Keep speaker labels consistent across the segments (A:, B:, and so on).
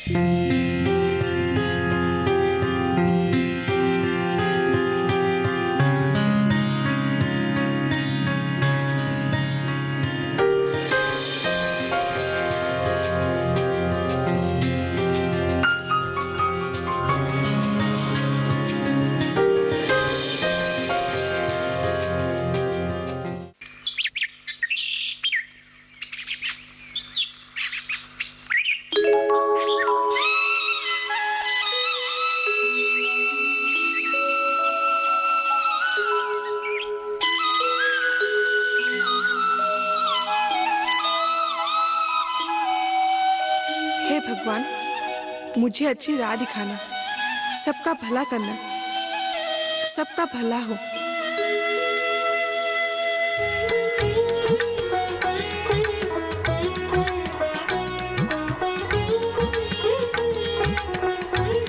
A: हे भगवान, मुझे अच्छी राह दिखाना, सबका भला करना, सबका भला हो।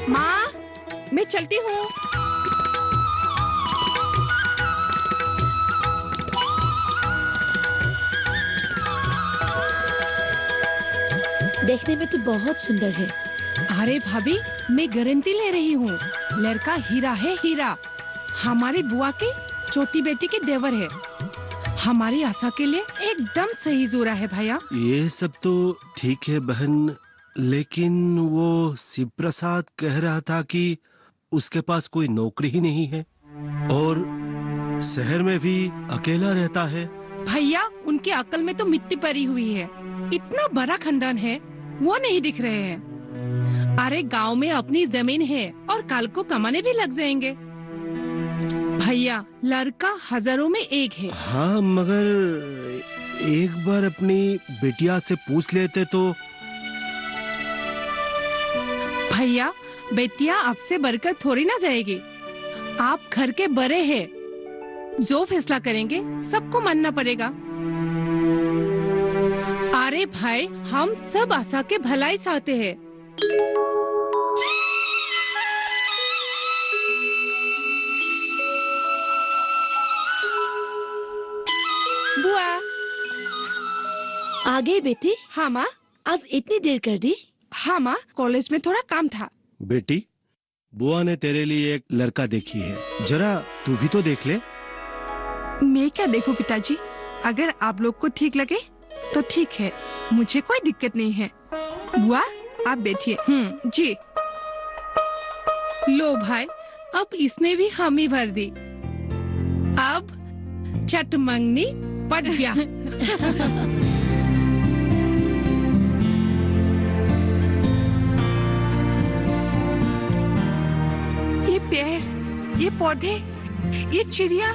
A: माँ, मैं चलती हूँ।
B: देखने में तो बहुत सुंदर है।
C: अरे भाभी, मैं गारंटी ले रही हूँ, लड़का हीरा है, हीरा। हमारी बुआ के छोटी बेटी के देवर है। हमारी आशा के लिए एकदम सही जोड़ा है भैया।
D: ये सब तो ठीक है बहन, लेकिन वो शिव प्रसाद कह रहा था कि उसके पास कोई नौकरी ही नहीं है और शहर में भी अकेला रहता है।
C: भैया, उनकी अकल में तो मिट्टी पड़ी हुई है। इतना बड़ा खानदान है, वो नहीं दिख रहे हैं। अरे गांव में अपनी जमीन है और कल को कमाने भी लग जाएंगे। भैया, लड़का हजारों में एक है।
D: हाँ, मगर एक बार अपनी बिटिया से पूछ लेते तो।
C: भैया, बेटिया आपसे बढ़कर थोड़ी ना जाएगी। आप घर के बड़े हैं, जो फैसला करेंगे सबको मानना पड़ेगा। अरे भाई, हम सब आशा के भलाई चाहते हैं।
A: बुआ।
B: आ गई बेटी?
A: हाँ माँ।
B: आज इतनी देर कर दी?
A: हाँ माँ, कॉलेज में थोड़ा काम था।
D: बेटी, बुआ ने तेरे लिए एक लड़का देखी है, जरा तू भी तो देख ले।
A: मैं क्या देखूं पिताजी, अगर आप लोग को ठीक लगे तो ठीक है, मुझे कोई दिक्कत नहीं है। बुआ, आप बैठिए। जी।
C: लो भाई, अब इसने भी हामी भर दी। अब चट मंगनी पट ब्याह।
A: ये पेड़, ये पौधे, ये चिड़िया,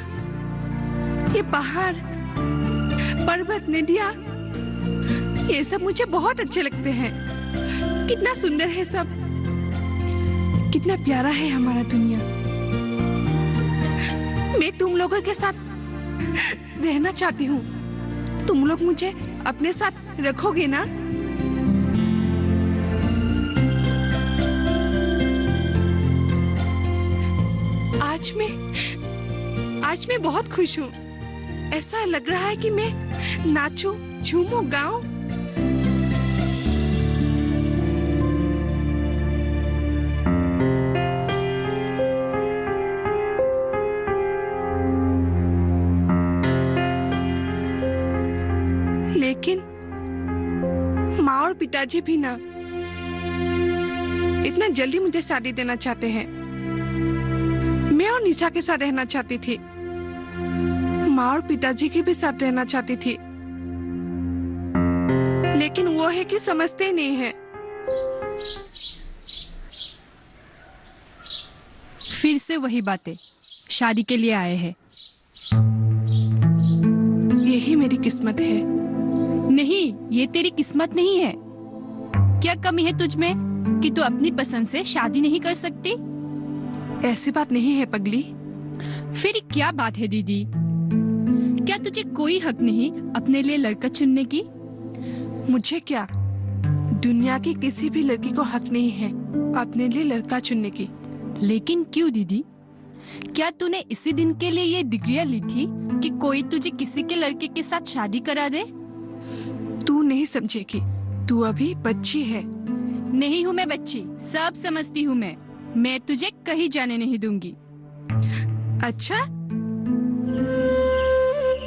A: ये पहाड़, पर्वत, नदियाँ, ये सब मुझे बहुत अच्छे लगते हैं। कितना सुंदर है सब, कितना प्यारा है हमारा दुनिया। मैं तुम लोगों के साथ रहना चाहती हूँ। तुम लोग मुझे अपने साथ रखोगे ना? आज मैं बहुत खुश हूँ। ऐसा लग रहा है कि मैं नाचूं, झूमूं, गाऊं। लेकिन माँ और पिताजी भी ना इतना जल्दी मुझे शादी देना चाहते हैं। मैं और निशा के साथ रहना चाहती थी, माँ और पिताजी के भी साथ रहना चाहती थी, लेकिन वो है कि समझते ही नहीं है।
E: फिर से वही बातें, शादी के लिए आए हैं।
A: यही मेरी किस्मत है।
E: नहीं, ये तेरी किस्मत नहीं है। क्या कमी है तुझ में कि तू अपनी पसंद से शादी नहीं कर सकती?
A: ऐसी बात नहीं है पगली।
E: फिर क्या बात है दीदी? क्या तुझे कोई हक नहीं अपने लिए लड़का चुनने की?
A: मुझे क्या, दुनिया की किसी भी लड़की को हक नहीं है अपने लिए लड़का चुनने की।
E: लेकिन क्यों दीदी? क्या तूने इसी दिन के लिए ये डिग्रियां ली थी कि कोई तुझे किसी के लड़के के साथ शादी करा दे?
A: तू नहीं समझेगी, तू अभी बच्ची है।
E: नहीं हूँ मैं बच्ची, सब समझती हूँ मैं तुझे कहीं जाने नहीं दूंगी।
A: अच्छा,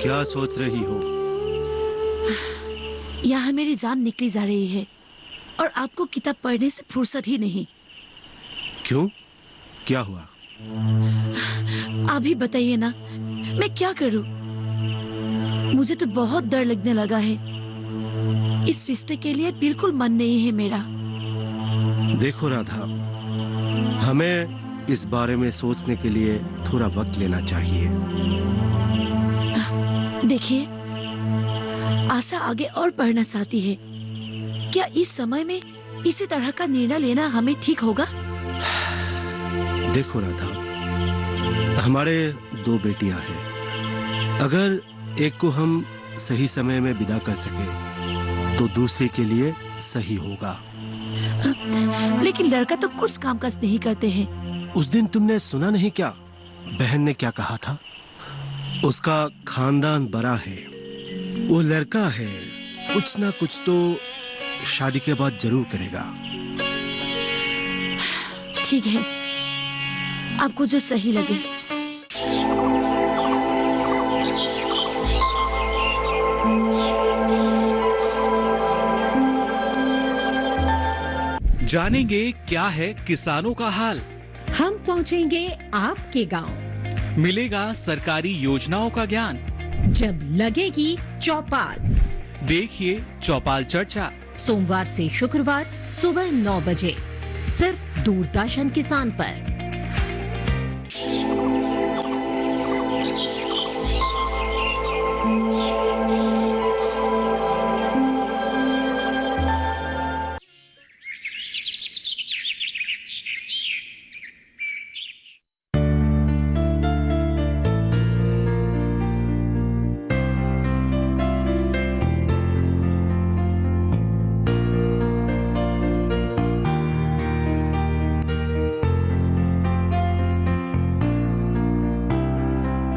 D: क्या सोच रही हो?
B: यहाँ मेरी जान निकली जा रही है और आपको किताब पढ़ने से फुर्सत ही नहीं।
D: क्यों? क्या हुआ?
B: आप ही बताइए ना, मैं क्या करूं? मुझे तो बहुत डर लगने लगा है। इस रिश्ते के लिए बिल्कुल मन नहीं है मेरा।
D: देखो राधा, हमें इस बारे में सोचने के लिए थोड़ा वक्त लेना चाहिए।
B: देखिए, आशा आगे और पढ़ना चाहती है। क्या इस समय में इसी तरह का निर्णय लेना हमें ठीक होगा?
D: देखो राधा, हमारे 2 बेटियां हैं। अगर एक को हम सही समय में विदा कर सके तो दूसरे के लिए सही होगा।
B: लेकिन लड़का तो कुछ काम काज नहीं करते हैं।
D: उस दिन तुमने सुना नहीं क्या? बहन ने क्या कहा था? उसका खानदान बड़ा है, वो लड़का है, कुछ ना कुछ तो शादी के बाद जरूर करेगा।
B: ठीक है, आपको जो सही लगे।
F: जानेंगे क्या है किसानों का हाल।
G: हम पहुंचेंगे आपके गांव।
F: मिलेगा सरकारी योजनाओं का ज्ञान।
G: जब लगेगी चौपाल।
F: देखिए चौपाल चर्चा,
G: सोमवार से शुक्रवार सुबह 9 बजे सिर्फ दूरदर्शन किसान पर।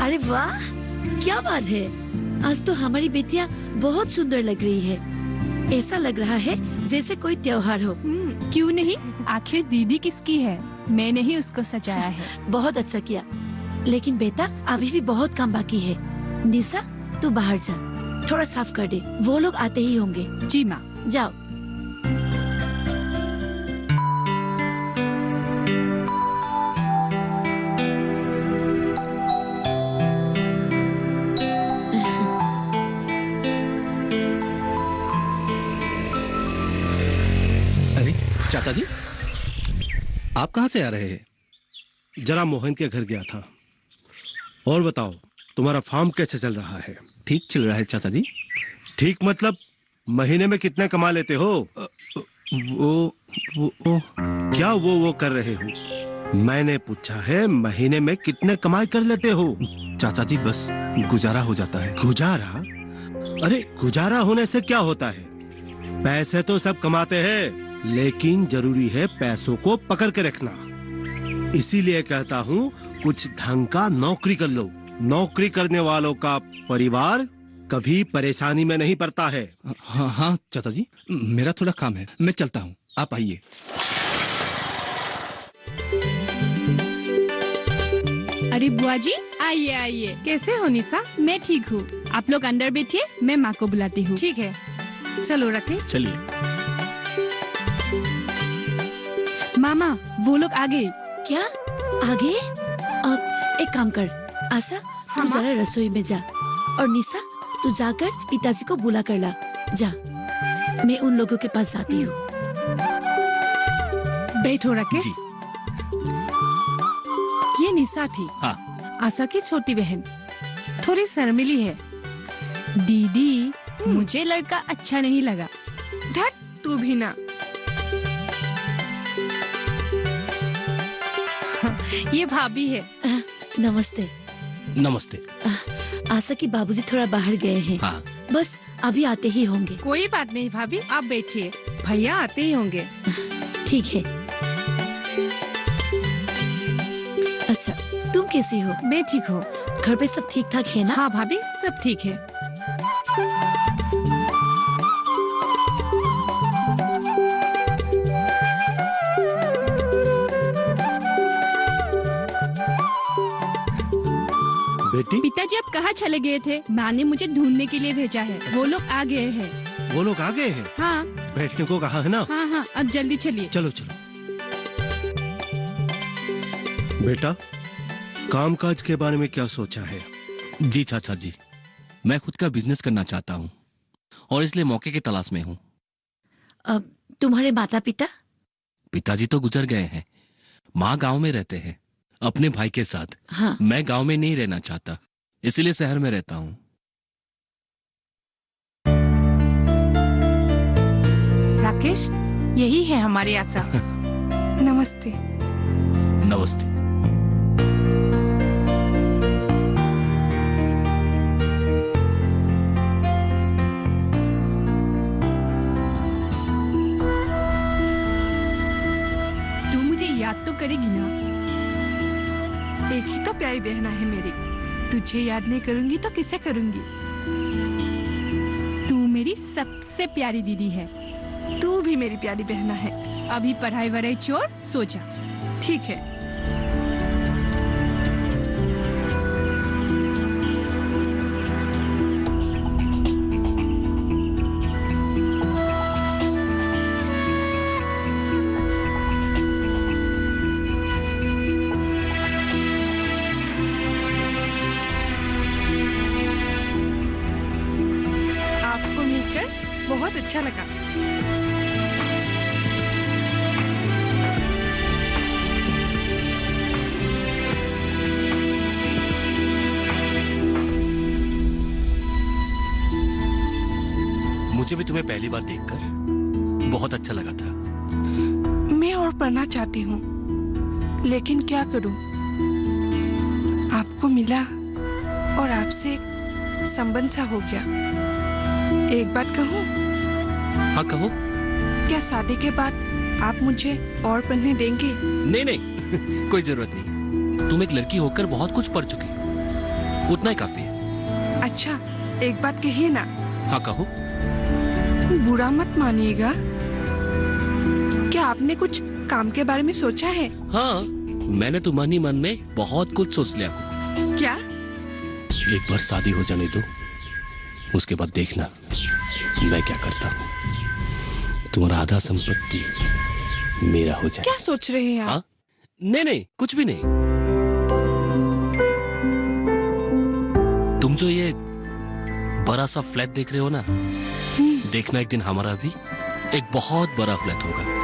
B: अरे वाह, क्या बात है! आज तो हमारी बेटियां बहुत सुंदर लग रही है। ऐसा लग रहा है जैसे कोई त्योहार हो।
E: क्यों नहीं, आखिर दीदी किसकी है? मैंने ही उसको सजाया है।
B: बहुत अच्छा किया। लेकिन बेटा, अभी भी बहुत काम बाकी है। निशा, तू बाहर जा, थोड़ा साफ कर दे। वो लोग आते ही होंगे।
E: जी माँ।
B: जाओ।
H: अरे चाचा जी, आप कहाँ से आ रहे हैं?
D: जरा मोहन के घर गया था। और बताओ, तुम्हारा फार्म कैसे चल रहा है?
H: ठीक चल रहा है चाचा जी।
D: ठीक मतलब महीने में कितने कमा लेते हो?
H: वो
D: क्या वो कर रहे हो? मैंने पूछा है महीने में कितने कमाई कर लेते हो?
H: चाचा जी, बस गुजारा हो जाता है।
D: गुजारा? अरे गुजारा होने से क्या होता है? पैसे तो सब कमाते हैं, लेकिन जरूरी है पैसों को पकड़ के रखना। इसीलिए कहता हूँ कुछ ढंग का नौकरी कर लो। नौकरी करने वालों का परिवार कभी परेशानी में नहीं पड़ता है।
H: हाँ हाँ चाचा जी, मेरा थोड़ा काम है, मैं चलता हूँ, आप आइए।
E: अरे बुआ जी, आइए आइए।
C: कैसे हो निशा?
E: मैं ठीक हूँ, आप लोग अंदर बैठिए, मैं माँ को बुलाती हूँ।
C: ठीक है, चलो राकेश।
H: चलिए।
E: मामा, वो लोग आ गए।
B: क्या आगे? अब एक काम कर, आशा, तू
C: हाँ,
B: जरा रसोई में जा, और निशा, तू जाकर पिताजी को बुला कर ला। जा, मैं उन लोगों के पास जाती हूँ।
C: बैठो राकेश।
H: जी।
C: ये निशा थी,
H: हाँ।
C: आशा की छोटी बहन। थोड़ी शर्मिली है। दीदी,
E: मुझे लड़का अच्छा नहीं लगा।
C: धत, तू भी ना। ये भाभी है।
B: नमस्ते।
H: नमस्ते।
B: आशा की बाबूजी थोड़ा बाहर गए हैं।
H: हाँ।
B: बस अभी आते ही होंगे।
C: कोई बात नहीं भाभी, आप बैठिए, भैया आते ही होंगे।
B: ठीक है। अच्छा, तुम कैसी हो?
C: मैं ठीक हूँ।
B: घर पे सब ठीक ठाक है ना?
C: हाँ भाभी, सब ठीक है।
D: बेटी,
E: पिताजी अब कहाँ चले गए थे? माँ ने मुझे ढूंढने के लिए भेजा है। वो लोग आ गए हैं।
D: वो लोग आ गए हैं?
E: हाँ
D: बैठने को कहा है ना?
E: हाँ हाँ, अब जल्दी चलिए।
D: चलो चलो। बेटा, कामकाज के बारे में क्या सोचा है?
H: जी चाचा जी, मैं खुद का बिजनेस करना चाहता हूँ और इसलिए मौके की तलाश में हूँ।
B: अब तुम्हारे माता पिता?
H: पिताजी तो गुजर गए हैं। माँ गांव में रहते हैं अपने भाई के साथ।
B: हाँ।
H: मैं गांव में नहीं रहना चाहता, इसीलिए शहर में रहता हूँ।
C: राकेश, यही है हमारी आशा।
A: नमस्ते।
H: नमस्ते।
E: तू मुझे याद तो करेगी ना?
A: एक ही तो प्यारी बहना है मेरी, तुझे याद नहीं करूंगी तो किसे करूंगी?
E: तू मेरी सबसे प्यारी दीदी है।
A: तू भी मेरी प्यारी बहना है।
E: अभी पढ़ाई वढ़ाई छोड़, सो जा।
A: ठीक है। आपको मिलकर बहुत अच्छा लगा।
H: मुझे भी तुम्हें पहली बार देखकर बहुत अच्छा लगा था।
A: मैं और पढ़ना चाहती हूँ, लेकिन क्या करूँ? आपको मिला और आपसे एक संबंध सा हो गया। एक बात कहूँ?
H: हाँ कहो।
A: क्या शादी के बाद आप मुझे और पढ़ने देंगे?
H: नहीं नहीं कोई जरूरत नहीं। तुम एक लड़की होकर बहुत कुछ पढ़ चुकी, उतना ही काफी है।
A: अच्छा, एक बात कहिए ना।
H: हाँ कहो।
A: बुरा मत मानिएगा, क्या आपने कुछ काम के बारे में सोचा है?
H: हाँ, मैंने तो मन ही मन में बहुत कुछ सोच लिया।
A: क्या?
H: एक बार शादी हो जाने दो, उसके बाद देखना मैं क्या करता हूँ। तुम्हारा आधा संपत्ति मेरा हो जाए।
A: क्या सोच रहे हैं आप?
H: हाँ? नहीं नहीं कुछ भी नहीं। तुम जो ये बड़ा सा फ्लैट देख रहे हो ना, देखना एक दिन हमारा भी एक बहुत बड़ा फ्लैट होगा।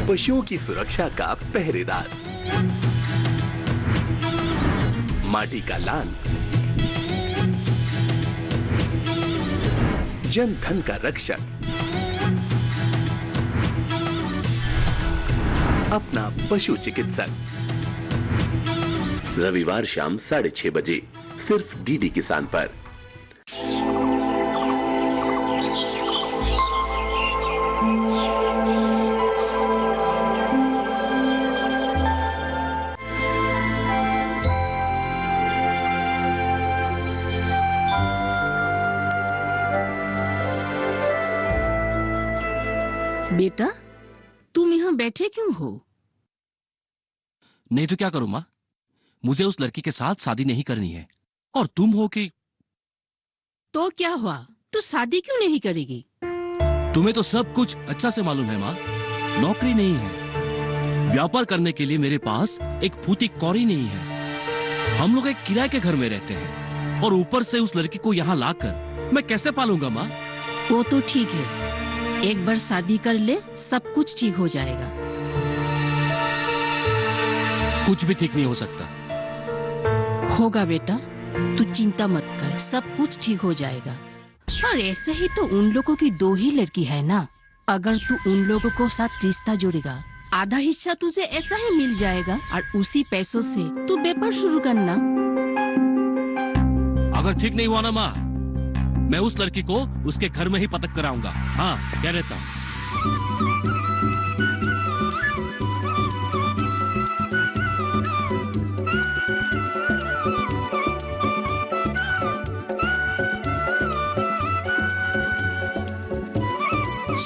I: पशुओं की सुरक्षा का पहरेदार, माटी का लाल, जन धन का रक्षक, अपना पशु चिकित्सक। रविवार शाम 6:30 बजे सिर्फ डीडी किसान पर।
J: बेटा, तुम यहाँ बैठे क्यों हो?
H: नहीं तो क्या करूं माँ, मुझे उस लड़की के साथ शादी नहीं करनी है। और तुम हो कि
J: तो क्या हुआ, तू शादी क्यों नहीं करेगी?
H: तुम्हें तो सब कुछ अच्छा से मालूम है माँ। नौकरी नहीं है, व्यापार करने के लिए मेरे पास एक फूटी कौड़ी नहीं है। हम लोग एक किराए के घर में रहते हैं और ऊपर से उस लड़की को यहाँ लाकर मैं कैसे पालूंगा माँ?
J: वो तो ठीक है, एक बार शादी कर ले, सब कुछ ठीक हो जाएगा।
H: कुछ भी ठीक नहीं हो सकता।
J: होगा बेटा, तू चिंता मत कर, सब कुछ ठीक हो जाएगा। और ऐसे ही तो उन लोगों की 2 ही लड़की है ना। अगर तू उन लोगों को साथ रिश्ता जोड़ेगा, आधा हिस्सा तुझे ऐसा ही मिल जाएगा और उसी पैसों से तू व्यापार शुरू करना।
H: अगर ठीक नहीं हुआ ना माँ, मैं उस लड़की को उसके घर में ही पटक कराऊंगा। हाँ, क्या रहता हूँ।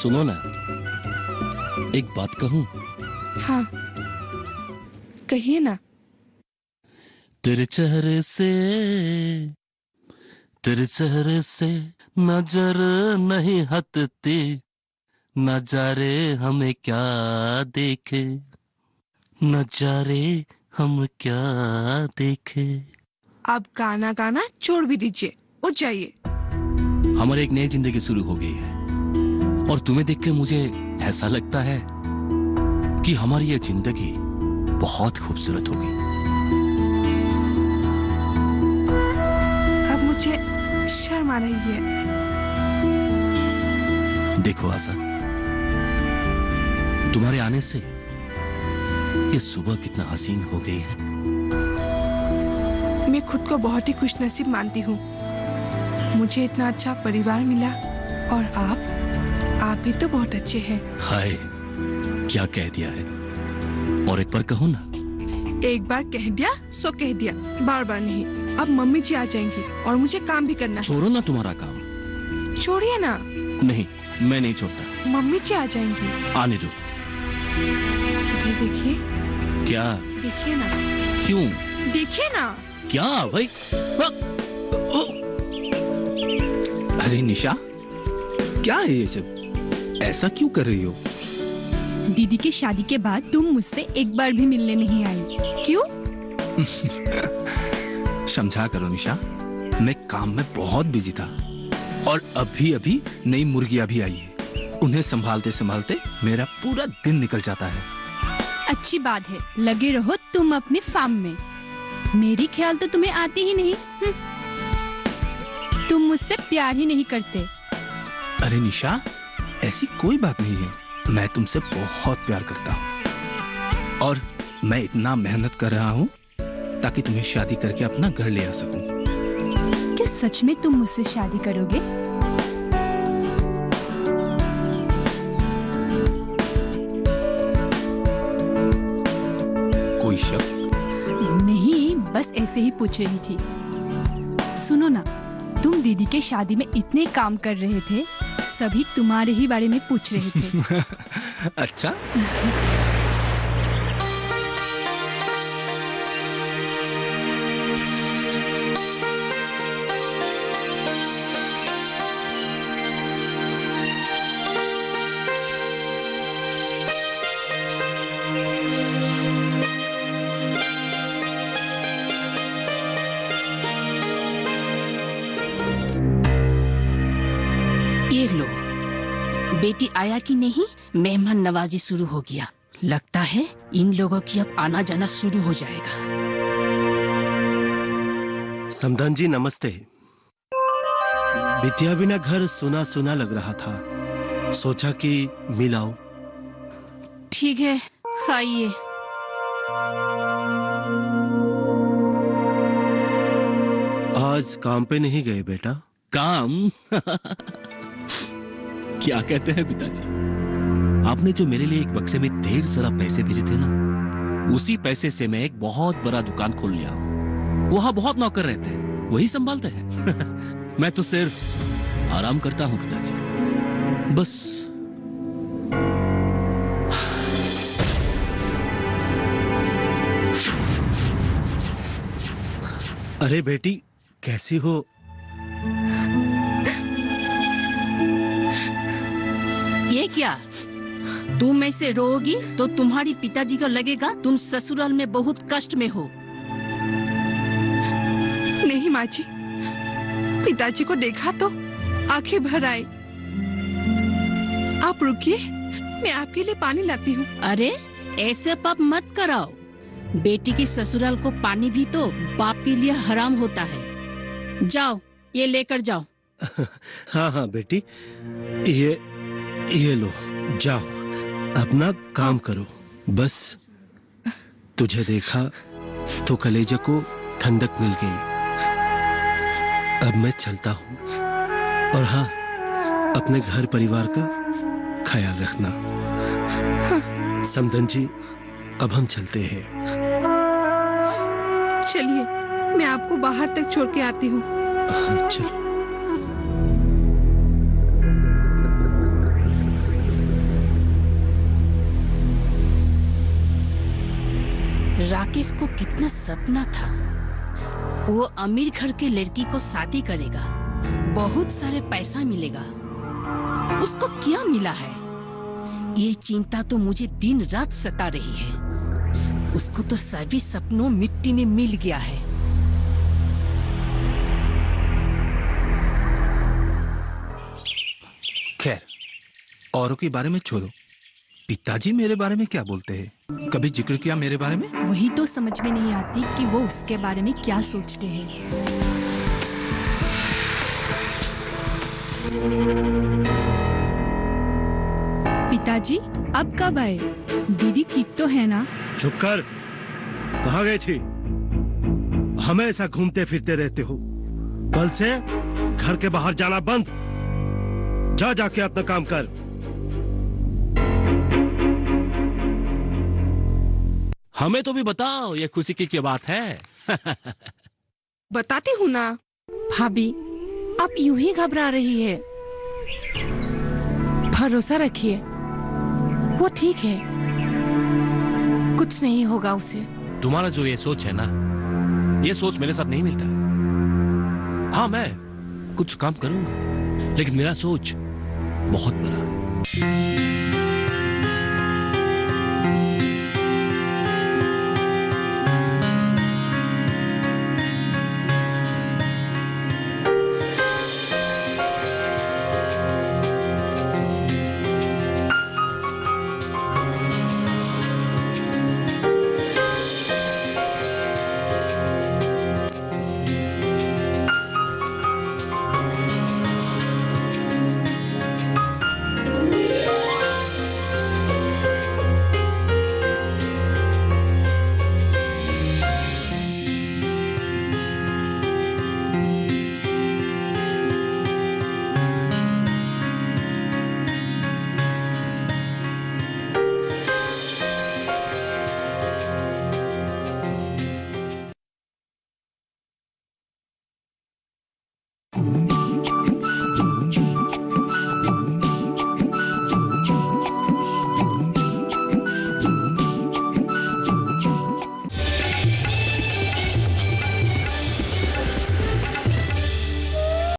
H: सुनो ना, एक बात कहूं?
A: हाँ, कहिए ना।
H: तेरे चेहरे से नजर नहीं हटती, नजारे हमें क्या देखे, नजारे हम क्या देखे।
A: आप गाना गाना छोड़ भी दीजिए, उठ जाइए।
H: हमारी एक नई जिंदगी शुरू हो गई है और तुम्हें देख के मुझे ऐसा लगता है कि हमारी ये जिंदगी बहुत खूबसूरत होगी।
A: अब मुझे शर्म आ रही है।
H: देखो आशा, तुम्हारे आने से ये सुबह कितना हसीन हो गई है।
A: मैं खुद को बहुत ही खुशनसीब मानती हूँ। मुझे इतना अच्छा परिवार मिला और आप भी तो बहुत अच्छे हैं।
H: हाय, क्या कह दिया है। और एक बार कहूँ ना?
A: एक बार कह दिया सो कह दिया, बार बार नहीं। अब मम्मी जी आ जाएंगी और मुझे काम भी करना है।
H: छोड़ो ना तुम्हारा काम।
A: छोड़िए ना।
H: नहीं, मैं नहीं छोड़ता।
A: मम्मी जी आ जाएंगी।
H: आने दो।
A: इधर देखिए।
H: क्या?
A: देखिए ना।
H: क्यों?
A: देखिए ना।
H: क्या भाई?
K: अरे निशा, क्या है ये सब? ऐसा क्यों कर रही हो?
E: दीदी की शादी के बाद तुम मुझसे एक बार भी मिलने नहीं आई, क्यों?
K: समझा करो निशा, मैं काम में बहुत बिजी था और अभी अभी नई मुर्गियां भी आई है। उन्हें संभालते संभालते मेरा पूरा दिन निकल जाता है।
E: अच्छी बात है, लगे रहो तुम अपने फार्म में। मेरी ख्याल तो तुम्हें आती ही नहीं। तुम मुझसे प्यार ही नहीं करते।
K: अरे निशा, ऐसी कोई बात नहीं है। मैं तुमसे बहुत प्यार करता हूँ और मैं इतना मेहनत कर रहा हूँ ताकि तुम्हें शादी करके अपना घर ले आ सकूं।
E: क्या सच में तुम मुझसे शादी करोगे?
K: कोई शक?
E: नहीं, बस ऐसे ही पूछ रही थी। सुनो ना, तुम दीदी के शादी में इतने काम कर रहे थे, सभी तुम्हारे ही बारे में पूछ रहे थे।
K: अच्छा?
J: ये लो, बेटी आया कि नहीं, मेहमान नवाजी शुरू हो गया। लगता है इन लोगों की अब आना जाना शुरू हो जाएगा।
D: समधन जी नमस्ते। बिटिया बिना घर सुना सुना लग रहा था, सोचा कि मिलाओ।
J: ठीक है, खाइए।
D: आज काम पे नहीं गए बेटा?
H: काम? क्या कहते हैं पिताजी? आपने जो मेरे लिए एक बक्से में ढेर सारा पैसे भेजे थे ना, उसी पैसे से मैं एक बहुत बड़ा दुकान खोल लिया हूं। वहां बहुत नौकर रहते हैं, वही संभालते हैं। मैं तो सिर्फ आराम करता हूं पिताजी, बस।
D: अरे बेटी, कैसी हो?
J: ये क्या? तुम ऐसे रोओगी तो तुम्हारी पिताजी को लगेगा तुम ससुराल में बहुत कष्ट में हो।
A: नहीं माँ जी, पिताजी को देखा तो आंखें भर आई। आप रुकिए, मैं आपके लिए पानी लाती हूँ।
J: अरे ऐसे पाप मत कराओ। बेटी की ससुराल को पानी भी तो बाप के लिए हराम होता है। जाओ, ये लेकर जाओ।
D: हाँ हाँ बेटी, ये लो, जाओ अपना काम करो। बस तुझे देखा तो कलेजे को ठंडक मिल गई। अब मैं चलता हूँ, और हाँ, अपने घर परिवार का ख्याल रखना। समधन जी, अब हम चलते हैं।
A: चलिए, मैं आपको बाहर तक छोड़ के आती हूँ।
D: चलो।
J: राकेश को कितना सपना था। वो अमीर घर के लड़की को शादी करेगा, बहुत सारे पैसा मिलेगा। उसको क्या मिला है? ये चिंता तो मुझे दिन रात सता रही है। उसको तो सभी सपनों मिट्टी में मिल गया है।
K: खैर, औरों के बारे में छोड़ो, पिताजी मेरे बारे में क्या बोलते हैं? कभी जिक्र किया मेरे बारे में?
E: वही तो समझ में नहीं आती कि वो उसके बारे में क्या सोचते हैं। पिताजी अब कब आए? दीदी ठीक तो है ना?
D: चुप कर। कहाँ गई थी? हमेशा घूमते फिरते रहते हो। कल से घर के बाहर जाना बंद। जा जाके अपना काम कर।
H: हमें तो भी बताओ, ये खुशी की क्या बात है?
C: बताती हूँ ना। भाभी, आप यूं ही घबरा रही है। भरोसा रखिए, वो ठीक है, कुछ नहीं होगा उसे।
H: तुम्हारा जो ये सोच है ना, ये सोच मेरे साथ नहीं मिलता। हाँ, मैं कुछ काम करूंगा, लेकिन मेरा सोच बहुत बड़ा।